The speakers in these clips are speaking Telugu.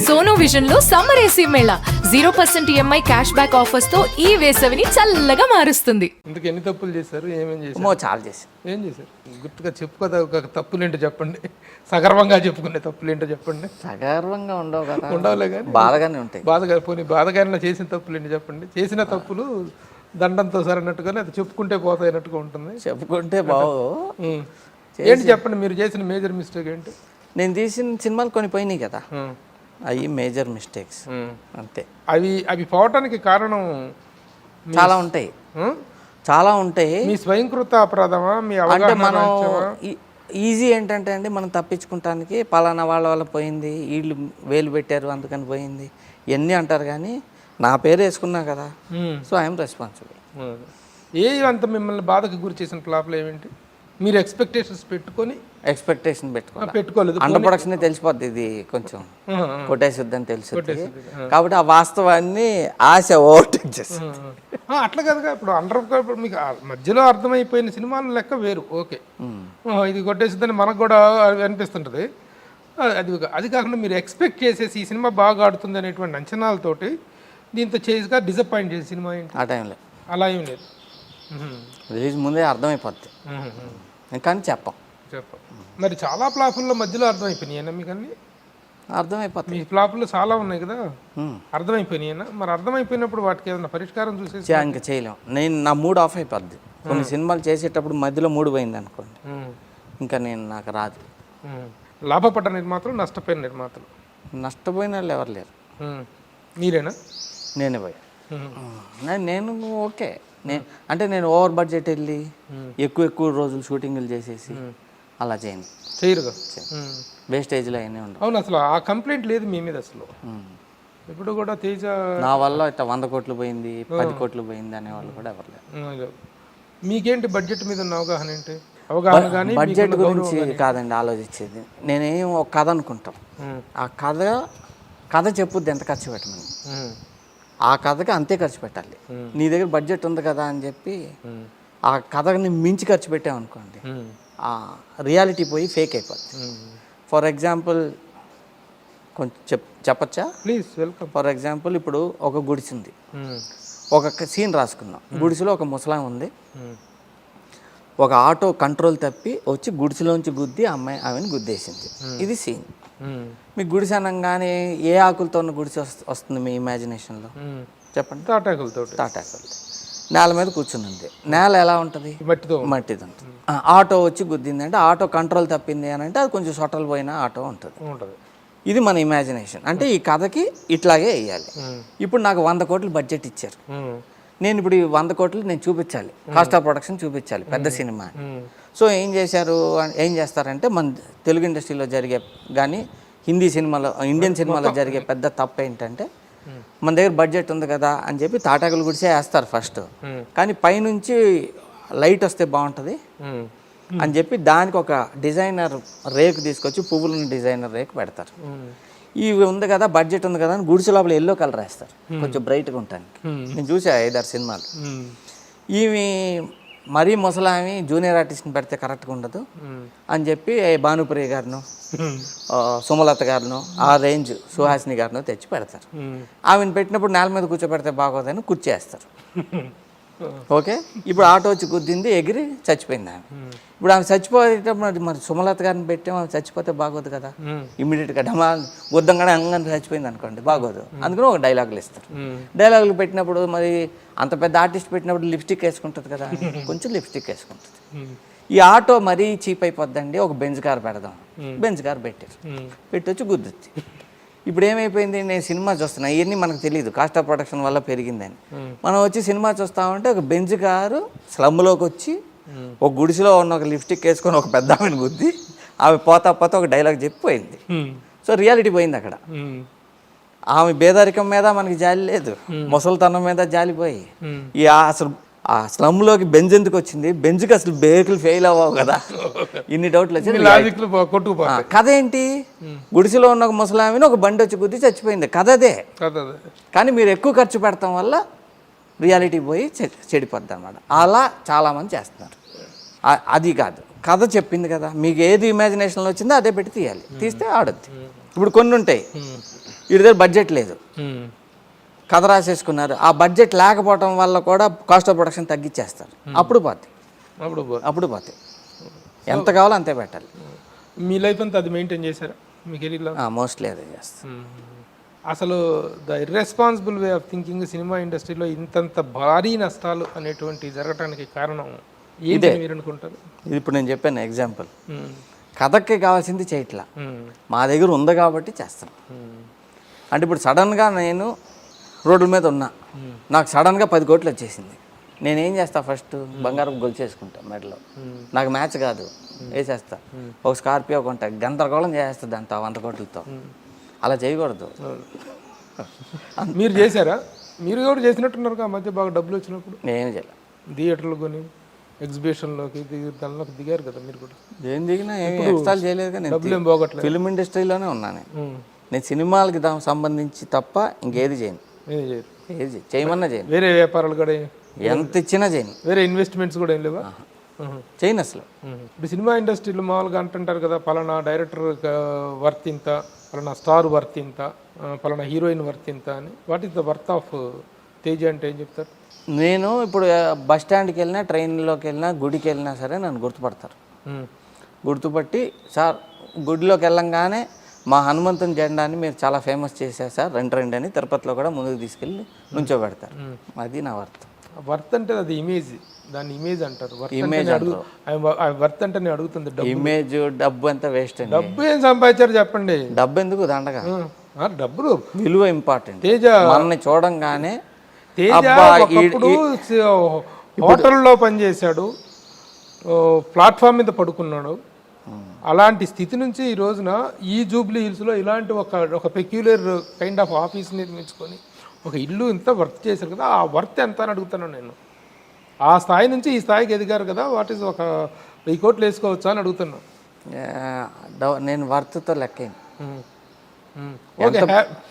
సోనో విజన్ లో summer AC Mela 0% EMI cash back offers తో ఈ వేసవిని చల్లగా మారుస్తుంది. ఇందుకు ఎన్ని తప్పులు చేశారు, ఏమేం చేశారు? చాలా చేసి ఏం చేశారు? గుర్తుగా చెప్పుకోదా, ఒక తప్పులేంటో చెప్పండి. సగర్వంగా చెప్పుకునే తప్పులేంటో చెప్పండి. సగర్వంగా ఉండవు కదా, ఉండవులే కానీ బాధగానే ఉంటాయి. బాధగానే చేసిన తప్పులేంటి చెప్పండి. చేసిన తప్పులు దండంతో సరన్నట్టుగానే అది చెప్పుకుంటే పోతాయినట్టుగా ఉంటుంది. చెప్పుకుంటే బాగు. ఏంటి చెప్పండి, మీరు చేసిన మేజర్ మిస్టేక్ ఏంటి? నేను తీసిన సినిమాలు కొన్ని పోయినాయి కదా, అవి మేజర్ మిస్టేక్స్ అంతే. అవి పోవటానికి కారణం చాలా ఉంటాయి. మీ స్వయంకృత అపరాధమా, మీ అంటే మనం ఈజీ ఏంటంటే అండి, మనం తప్పించుకుంటానికి పలానా వాళ్ళ వల్ల పోయింది, వీళ్ళు వేలు పెట్టారు అందుకని పోయింది ఇవన్నీ అంటారు. కానీ నా పేరు వేసుకున్నా కదా, సో ఐఎమ్ రెస్పాన్సిబుల్. అంత మిమ్మల్ని బాధకు గురి చేసిన ఫ్లాప్లు ఏమిటి? మీరు ఎక్స్పెక్టేషన్ పెట్టుకోలేదు. అండర్ ప్రొడక్షన్ తెలిసిపోద్ది, ఇది కొంచెం కొట్టేసిద్దని తెలుసు. కాబట్టి ఆ వాస్తవాన్ని ఆశ ఓవర్టేక్ చేస్తుంది. అట్లా కదగా, ఇప్పుడు మీకు మధ్యలో అర్థమైపోయిన సినిమాల లెక్క వేరు. ఓకే, ఇది కొట్టేసిద్దని మనకు కూడా అనిపిస్తుంటుంది. అది కాకుండా మీరు ఎక్స్పెక్ట్ చేసేసి ఈ సినిమా బాగా ఆడుతుంది అనేటువంటి అంచనాలతోటి దీంతో చేసిగా డిసప్పాయింట్ చేసే సినిమా ఏంటి? ఆ టైంలో అలా ఏం లేదు, రిలీజ్ ముందే అర్థమైపోద్ది. కానీ చెప్పం. మరి చాలా ఫ్లాపుల్లో మధ్యలో అర్థమైపోయినాయి మీకు అన్ని? అర్థమైపోతుంది. మీ ఫ్లాపుల్లో చాలా ఉన్నాయి కదా, అర్థమైపోయినాయినా? మరి అర్థమైపోయినప్పుడు వాటికి ఏదైనా పరిష్కారం చూసేసి ఇంకా చేయలేం. నా మూడ్ ఆఫ్ అయిపోద్ది. కొన్ని సినిమాలు చేసేటప్పుడు మధ్యలో మూడు పోయింది అనుకోండి, ఇంకా నాకు రాదు. లాభపడ్డ నిర్మాతలు, నష్టపోయిన నిర్మాతలు? నష్టపోయిన వాళ్ళు ఎవరు లేరు. మీరేనా? నేనే పోయా. నేను ఓకే, అంటే నేను ఓవర్ బడ్జెట్ వెళ్ళి ఎక్కువ రోజులు షూటింగ్లు చేసేసి అలా చేయరుగా, వేస్టేజ్లో అయినా ఉండవు. అవును, అసలు ఆ కంప్లైంట్ లేదు మీ మీద అసలు ఇప్పుడు కూడా. తేజ నా వల్ల ఇట్లా 100 కోట్లు పోయింది, 10 కోట్లు పోయింది అనేవాళ్ళు కూడా ఎవరు లేరు. మీకేంటి బడ్జెట్ మీద ఉన్న అవగాహన ఏంటి? అవగాహన కానీ బడ్జెట్ గురించి కాదండి ఆలోచించేది. నేనేం ఒక కథ అనుకుంటాం, ఆ కథ చెప్పుద్ది ఎంత ఖర్చు పెట్టమని, ఆ కథకి అంతే ఖర్చు పెట్టాలి. నీ దగ్గర బడ్జెట్ ఉంది కదా అని చెప్పి ఆ కథని మించి ఖర్చు పెట్టామనుకోండి, ఆ రియాలిటీ పోయి ఫేక్ అయిపోద్ది. ఫర్ ఎగ్జాంపుల్ కొంచెం చెప్పచ్చా? Please, welcome. ఫర్ ఎగ్జాంపుల్ ఇప్పుడు ఒక గుడిసె ఉంది, ఒక సీన్ రాసుకుందాం. గుడిసెలో ఒక ముసలాం ఉంది, ఒక ఆటో కంట్రోల్ తప్పి వచ్చి గుడిసెలోంచి గుద్ది ఆమెను గుద్దేసింది. ఇది సీన్. మీ గుడిసె అనగానే ఏ ఆకులతో ఉన్న గుడిసె వస్తుంది మీ ఇమాజినేషన్లో? చెప్పండి. తాటాకులతో. నేల మీద కూర్చుని ఉంది. నేల ఎలా ఉంటుంది? మట్టిది ఉంటుంది. ఆటో వచ్చి గుద్దింది అంటే ఆటో కంట్రోల్ తప్పింది అని అంటే అది కొంచెం సొట్టలు పోయిన ఆటో ఉంటుంది. ఇది మన ఇమాజినేషన్. అంటే ఈ కథకి ఇట్లాగే వేయాలి. ఇప్పుడు నాకు 100 కోట్లు బడ్జెట్ ఇచ్చారు, నేను ఇప్పుడు ఈ 100 కోట్లు నేను చూపించాలి, కాస్ట్ ఆఫ్ ప్రొడక్షన్ చూపించాలి, పెద్ద సినిమా. సో ఏం చేస్తారంటే మన తెలుగు ఇండస్ట్రీలో జరిగే కానీ హిందీ సినిమాలో, ఇండియన్ సినిమాలో జరిగే పెద్ద తప్పు ఏంటంటే, మన దగ్గర బడ్జెట్ ఉంది కదా అని చెప్పి తాటాకులు గుడిసే వేస్తారు ఫస్ట్, కానీ పైనుంచి లైట్ వస్తే బాగుంటుంది అని చెప్పి దానికి ఒక డిజైనర్ రేకు తీసుకొచ్చి పువ్వులను డిజైనర్ రేకు పెడతారు. ఇవి ఉంది కదా, బడ్జెట్ ఉంది కదా అని గుడిసె లోపల ఎల్లో కలర్ వేస్తారు కొంచెం బ్రైట్గా ఉండటానికి. నేను చూసా 5-6 సినిమాలు. ఇవి మరీ ముసలామి జూనియర్ ఆర్టిస్ట్ని పెడితే కరెక్ట్గా ఉండదు అని చెప్పి భానుప్రియ గారిను, సుమలత గారిను, ఆ రేంజ్ సుహాసిని గారిను తెచ్చి పెడతారు. ఆమెను పెట్టినప్పుడు నేల మీద కూర్చోబెడితే బాగోదని కుర్చీ వేస్తారు. ఓకే, ఇప్పుడు ఆటో వచ్చి గుద్దింది, ఎగిరి చచ్చిపోయింది ఆమె. ఇప్పుడు ఆమె చచ్చిపోయేటప్పుడు మరి సుమలత గారిని పెట్టాము, ఆమె చచ్చిపోతే బాగోదు కదా, ఇమ్మీడియట్గా డమా గుద్దంగానే అంగని చచ్చిపోయింది అనుకోండి, బాగోదు. అందుకని ఒక డైలాగులు ఇస్తారు. డైలాగులు పెట్టినప్పుడు మరి అంత పెద్ద ఆర్టిస్ట్ పెట్టినప్పుడు లిప్స్టిక్ వేసుకుంటుంది కదా, కొంచెం లిప్స్టిక్ వేసుకుంటుంది. ఈ ఆటో మరీ చీప్ అయిపోద్దండి, ఒక బెంజ్ కార్ పెడదాం. బెంజ్ కార్ పెట్టారు, పెట్టొచ్చి గుద్దుద్ది. ఇప్పుడు ఏమైపోయింది, నేను సినిమా చూస్తున్నా, ఇవన్నీ మనకు తెలియదు, కాస్ట్ ఆఫ్ ప్రొడక్షన్ వల్ల పెరిగిందని. మనం వచ్చి సినిమా చూస్తామంటే ఒక బెంజ్ కారు స్లమ్లోకి వచ్చి ఒక గుడిసెలో ఉన్న ఒక లిప్స్టిక్ వేసుకొని ఒక పెద్ద ఆమెను గుద్ది ఆమె పోతా ఒక డైలాగ్ చెప్పిపోయింది. సో రియాలిటీ పోయింది అక్కడ. ఆమె బేదరికం మీద మనకి జాలి లేదు, ముసలితనం మీద జాలిపోయి అసలు ఆ స్లమ్లోకి బెంజ్ ఎందుకు వచ్చింది, బెంజ్కి అసలు బ్రేకులు ఫెయిల్ అవ్వవు కదా, ఇన్ని డౌట్లు వచ్చి. కథ ఏంటి, గుడిసెలో ఉన్న ఒక ముసలామిని ఒక బండి వచ్చి గుద్ది చచ్చిపోయింది, కథ అదే. కానీ మీరు ఎక్కువ ఖర్చు పెడతాం వల్ల రియాలిటీ పోయి చెడిపోద్ది అన్నమాట. అలా చాలామంది చేస్తున్నారు. అది కాదు, కథ చెప్పింది కదా, మీకు ఏది ఇమాజినేషన్లో వచ్చిందో అదే పెట్టి తీయాలి, తీస్తే ఆడద్ది. ఇప్పుడు కొన్ని ఉంటాయి, వీడి దగ్గర బడ్జెట్ లేదు, కథ రాసేసుకున్నారు, ఆ బడ్జెట్ లేకపోవడం వల్ల కూడా కాస్ట్ ఆఫ్ ప్రొడక్షన్ తగ్గించేస్తారు. అప్పుడు పోతాయి, అప్పుడు పోతాయి. ఎంత కావాలో అంతే పెట్టాలి. మీ లైఫ్ అంతా అది మెయింటైన్ చేశారా మీ కెరీర్లో? మోస్ట్లీ అదే చేస్తాను. అసలు the irresponsible way of thinking cinema ఇండస్ట్రీలో ఇంతంత భారీ నష్టాలు అనేటువంటి జరగటానికి కారణం ఏంటి మీరు అనుకుంటారు? ఇది ఇప్పుడు నేను చెప్పాను ఎగ్జాంపుల్. కథకి కావాల్సింది చేయట్లా, మా దగ్గర ఉంది కాబట్టి చేస్తాను. అంటే ఇప్పుడు సడన్గా నేను రోడ్ల మీద ఉన్నా, నాకు సడన్గా 10 కోట్లు వచ్చేసింది, నేనేం చేస్తా? ఫస్ట్ బంగారం గొలిచేసుకుంటా మెడలో. నాకు మ్యాచ్ కాదు, వేసేస్తా. ఒక స్కార్పియో కొంటా, గందరగోళం చేసేస్తా దాంతో 100 కోట్లతో. అలా చేయకూడదు. మీరు చేశారా? మీరు కూడా చేసినట్టున్నారు ఆ మధ్య బాగా డబ్బులు వచ్చినప్పుడు. నేను చేయలే. థియేటర్లు కొని ఎగ్జిబిషన్లోకి దానిలోకి దిగారు కదా మీరు కూడా. ఏం దిగినా ఏమి ఎక్స్ట్రాలు చేయలేదు కానీ డబ్బులు ఏం పోగొట్టలేదు. ఫిల్మ్ ఇండస్ట్రీలోనే ఉన్నాను నేను. సినిమాలకి సంబంధించి తప్ప ఇంకేది చేయను. ఏది చేయమన్నా చేయను. వేరే వ్యాపారాలు కూడా ఎంత ఇచ్చినా చేయను. వేరే ఇన్వెస్ట్మెంట్స్ కూడా ఏం లేవా? చేయను అసలు. ఇప్పుడు సినిమా ఇండస్ట్రీలో మామూలుగా అంటుంటారు కదా, పలానా డైరెక్టర్ వర్త్ ఇంత, పలానా స్టార్ వర్త్ ఇంత, పలానా హీరోయిన్ వర్త్ ఇంత అని. What is the worth of Teja అంటే ఏం చెప్తారు? నేను ఇప్పుడు బస్ స్టాండ్కి వెళ్ళినా, ట్రైన్లోకి వెళ్ళినా, గుడికి వెళ్ళినా సరే నన్ను గుర్తుపడతారు. గుర్తుపట్టి, సార్ గుడిలోకి వెళ్ళంగానే మా హనుమంతుని జెండాని మీరు చాలా ఫేమస్ చేశారు సార్, రండి అని తిరుపతిలో కూడా ముందుకు తీసుకెళ్ళి నుంచోబెడతారు. అది నా వర్త్. వర్త్ అంటే అది ఇమేజ్, దాన్ని ఇమేజ్ అంటారు. ఇమేజ్ వర్త్ అంటే నేను అడుగుతుంది ఇమేజ్. డబ్బు ఎంత వేస్ట్ అండి. డబ్బు ఏం సంపాదించారు చెప్పండి? డబ్బు ఎందుకు దండగా, డబ్బులు విలువ ఇంపార్టెంట్. తేజ మనల్ని చూడంగానే హోటల్లో పనిచేశాడు, ప్లాట్ఫామ్ మీద పడుకున్నాడు. అలాంటి స్థితి నుంచి ఈ రోజున ఈ జూబ్లీ హిల్స్లో ఇలాంటి ఒక పెక్యులర్ కైండ్ ఆఫ్ ఆఫీస్ నిర్మించుకొని ఒక ఇల్లు ఇంత వర్క్ చేశారు కదా, ఆ వర్త్ ఎంత అని అడుగుతున్నాను నేను. ఆ స్థాయి నుంచి ఈ స్థాయికి ఎదిగారు కదా, వాట్ ఈస్ ఒక 1000 కోట్లు వేసుకోవచ్చా అని అడుగుతున్నా. నేను వర్త్తో లెక్క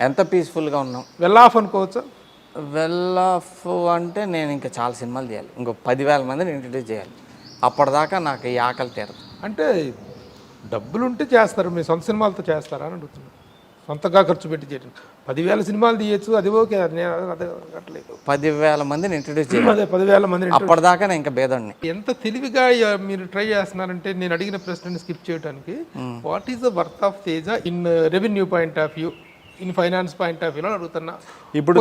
ఎంత పీస్ఫుల్గా ఉన్నాం. వెల్ ఆఫ్ అనుకోవచ్చా? వెల్ ఆఫ్ అంటే నేను ఇంకా చాలా సినిమాలు చేయాలి, ఇంకో 10,000 మందిని ఇంట్రడ్యూస్ చేయాలి. అప్పటిదాకా నాకు ఈ ఆకలి తీరదు. అంటే డబ్బులుంటే చేస్తారు, మీ సొంత సినిమాలతో చేస్తారా అని అడుగుతున్నాను. సొంతగా ఖర్చు పెట్టి చేయడం 10,000 సినిమాలు తీయచ్చు, అది ఓకే, నేను అదే కట్టలేదు. 10,000 మందిని ఇంట్రడ్యూస్ చేయాలి, అదే 10,000 మందిని. అప్పటిదాకా నేను ఇంకా భేదాన్ని. ఎంత తెలివిగా మీరు ట్రై చేస్తున్నారంటే, నేను అడిగిన ప్రశ్నని స్కిప్ చేయడానికి, what is the worth of Teja in revenue point of view, in finance point of వ్యూలో అడుగుతున్నా. ఇప్పుడు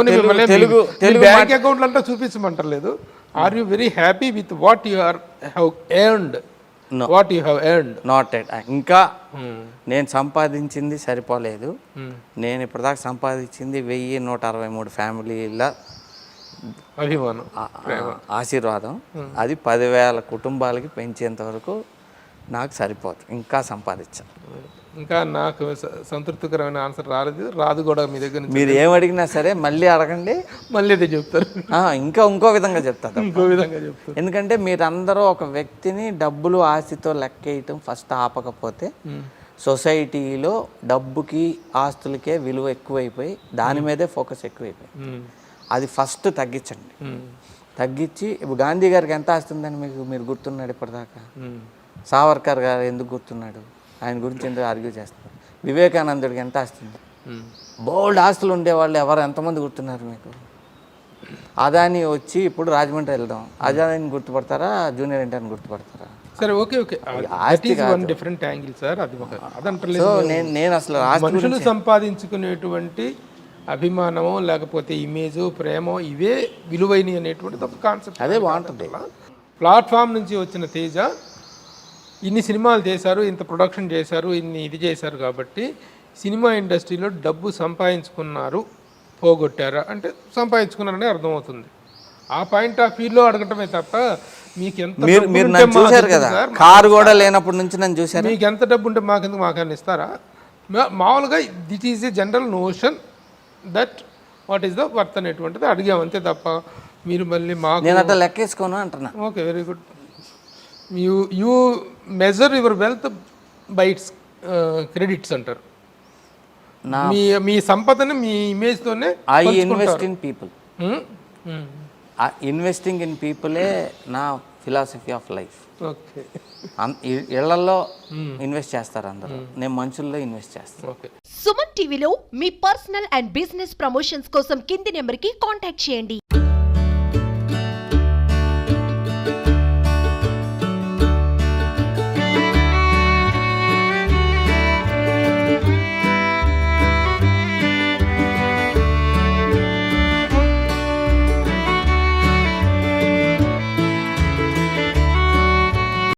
తెలుగు బ్యాంక్ అకౌంట్లు అంటే చూపించమంటలేదు. Are you very happy with what you have earned? What you have earned? Not at. ఇంకా నేను సంపాదించింది సరిపోలేదు. నేను ఇప్పటిదాకా సంపాదించింది 1163 ఫ్యామిలీల అభిమానం, ఆశీర్వాదం. అది 10,000 కుటుంబాలకి పెంచేంత వరకు నాకు సరిపోదు. ఇంకా సంపాదించాను. ఇంకా నాకు సంతృప్తికరమైన ఆన్సర్ రాదు కూడా మీ దగ్గర నుంచి. మీరు ఏం అడిగినా సరే మళ్ళీ అడగండి, మళ్ళీ అదే చెప్తారు. ఇంకో విధంగా చెప్తారు. ఇంకో విధంగా చెప్తారు. ఎందుకంటే మీరందరూ ఒక వ్యక్తిని డబ్బులు ఆస్తితో లెక్కేయటం ఫస్ట్ ఆపకపోతే, సొసైటీలో డబ్బుకి ఆస్తులకే విలువ ఎక్కువైపోయి దాని మీదే ఫోకస్ ఎక్కువైపోయి, అది ఫస్ట్ తగ్గించండి. తగ్గించి, ఇప్పుడు గాంధీ గారికి ఎంత ఆస్తి ఉందని మీరు గుర్తున్నాడు ఇప్పటిదాకా? సావర్కర్ గారు ఎందుకు గుర్తున్నాడు? ఆయన గురించి ఎందుకు ఆర్గ్యూ చేస్తారు? వివేకానందుడికి ఎంత ఆస్తుంది? బోల్డ్ ఆస్తులు ఉండేవాళ్ళు ఎంతమంది గుర్తున్నారు మీకు? అదాని వచ్చి ఇప్పుడు రాజమండ్రి వెళ్దాం, అదాని గుర్తుపడతారా, జూనియర్ ఎన్టీఆర్ని గుర్తుపడతారా? సరే, ఓకే డిఫరెంట్ యాంగిల్ సార్. అది సో నేను అసలు మనుషులు సంపాదించుకునేటువంటి అభిమానమో లేకపోతే ఇమేజ్, ప్రేమో ఇవే విలువైనవి అనేటువంటి ఒక కాన్సెప్ట్. అదే బాగుంటుంది. ప్లాట్ఫామ్ నుంచి వచ్చిన తేజ ఇన్ని సినిమాలు చేశారు, ఇంత ప్రొడక్షన్ చేశారు, ఇన్ని ఇది చేశారు కాబట్టి సినిమా ఇండస్ట్రీలో డబ్బు సంపాదించుకున్నారు, పోగొట్టారా అంటే సంపాదించుకున్నారనే అర్థమవుతుంది. ఆ పాయింట్ ఆఫ్ వ్యూలో అడగటమే తప్ప మీకు ఎంత మీరు నన్ను చూశారు కదా, కారు కూడా లేనప్పటి నుంచి నన్ను చూశారు. మీకు ఎంత డబ్బు ఉంటే మాకెందుకు, మాకన్నా ఇస్తారా? మామూలుగా it is a general notion that what is the worth అనేటువంటిది అడిగాం, అంతే తప్ప మీరు మళ్ళీ మాకు నేను అట్లా లెక్కేసుకోను అంటున్నా. Okay, very good. You measure your wealth by its credits అంటారు. మీ సంపదని మీ ఇమేజ్తోనే. I invest in people. Investing in పీపులే నా ఫిలాసఫీ ఆఫ్ లైఫ్. ఓకే ఇళ్లలో ఇన్వెస్ట్ చేస్తారు అందరూ, నేను మనుషుల్లో ఇన్వెస్ట్ చేస్తాను. ఓకే. సుమన్ టీవీలో మీ పర్సనల్ అండ్ బిజినెస్ ప్రమోషన్స్ కోసం కింది నెంబర్కి కాంటాక్ట్ చేయండి.